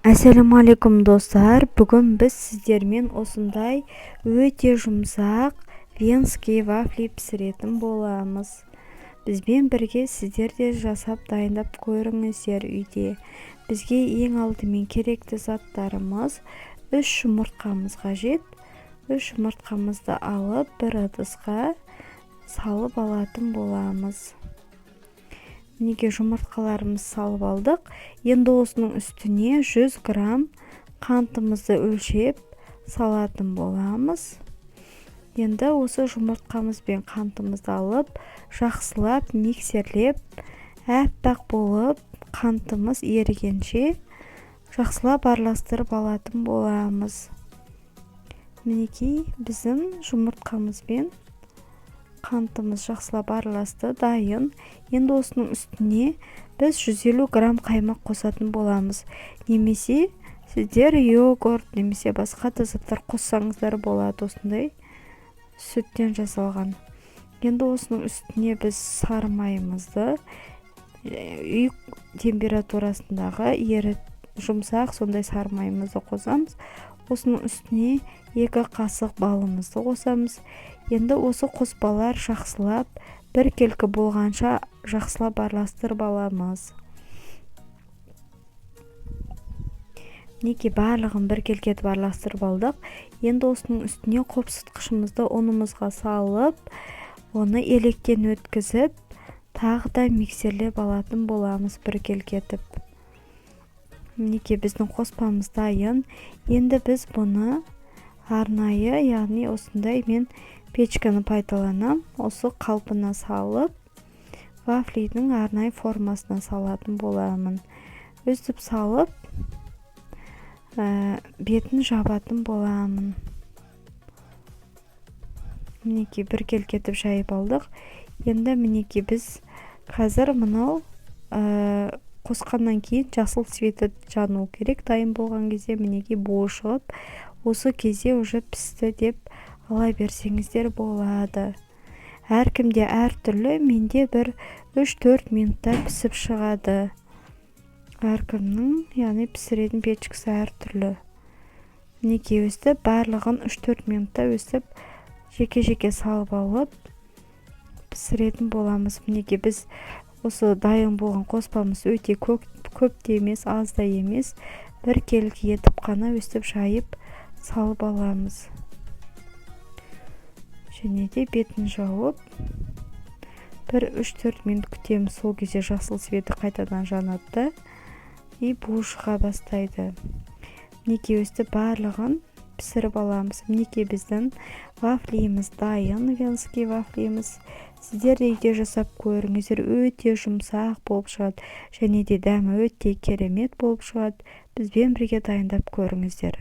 Ассалаумағалейкум достар, бүгін біз сіздермен осындай өте жұмсақ венский вафли пісіретін боламыз. Бізбен бірге сіздер де жасап дайындап көріңіздер үйде. Бізге ең алдымен керекті заттарымыз 3 жұмыртқамыз қажет. 3 жұмыртқамызды алып бір ыдысқа салып алатын боламыз. Неге жұмыртқаларымыз салып алдық. Енді осының үстіне 100 грамм қантымызды өлшеп салатын боламыз. Енді осы жұмыртқамыз бен қантымызды алып, жақсылап миксерлеп, әппақ болып қантымыз ерігенше жақсылап араластырып алатын боламыз. Мінекей біздің жұмыртқамыз бен қантымыз жақсылап араласты, дайын. Енді осының үстіне біз 150 грамм қаймақ қосатын боламыз. Немесе сіздер йогурт немесе басқа да заттар қоссаңыздар болады, осындай сүттен жасалған. Енді осының үстіне біз сары майымызды үй температурасындағы жұмсақ сондай сары майымызды қосамыз. Осының үстіне 2 қасық балымызды қосамыз. Енді осы қоспалар жақсылап біркелкі болғанша жақсылап араластырып аламыз. Неге барлығын біркелкі етіп араластырып алдық. Енді осының үстіне қопсытқышымызды ұнымызға салып, оны електен өткізіп, тағы да миксерлеп алатын боламыз біркелкі етіп. Неге біздің қоспамыз дайын. Енді біз бұны арнайы, яғни осындай мен печканы пайдаланам. Осы қалпына салып, вафлидің арнайы формасына салатын боламын. Өстіп салып, бетін жабатын боламын. Мінекей біркелкі етіп жайып алдық. Енді мінекей біз қазір мынау қосқаннан кейін жасыл цветі жану керек. Дайын болған кезде мінекей буы шығып, осы кезде уже пісті деп ала берсеңіздер болады. Әркімде әртүрлі, менде бір 3-4 минутта пісіп шығады. Әркімнің, яғни пісіретін печкасы әртүрлі. Мінекей өстіп, барлығын 3-4 минутта өстіп, жеке-жеке салып алып пісіретін боламыз. Мінекей біз осы дайын болған қоспамыз өте көп те емес, аз да емес, біркелкі етіп қана өстіп жайып салып аламыз. Және де бетін жауып, бір 3-4 минут күтеміз. Сол кезде жасыл цветі қайтадан жанады и буы шыға бастайды. Мінекей өстіп барлығын пісіріп аламыз. Мінекей біздің вафлиіміз дайын, венский вафлиіміз. Сіздер де үйде жасап көріңіздер, өте жұмсақ болып шығады. Және де дәмі өте керемет болып шығады. Бізбен бірге дайындап көріңіздер.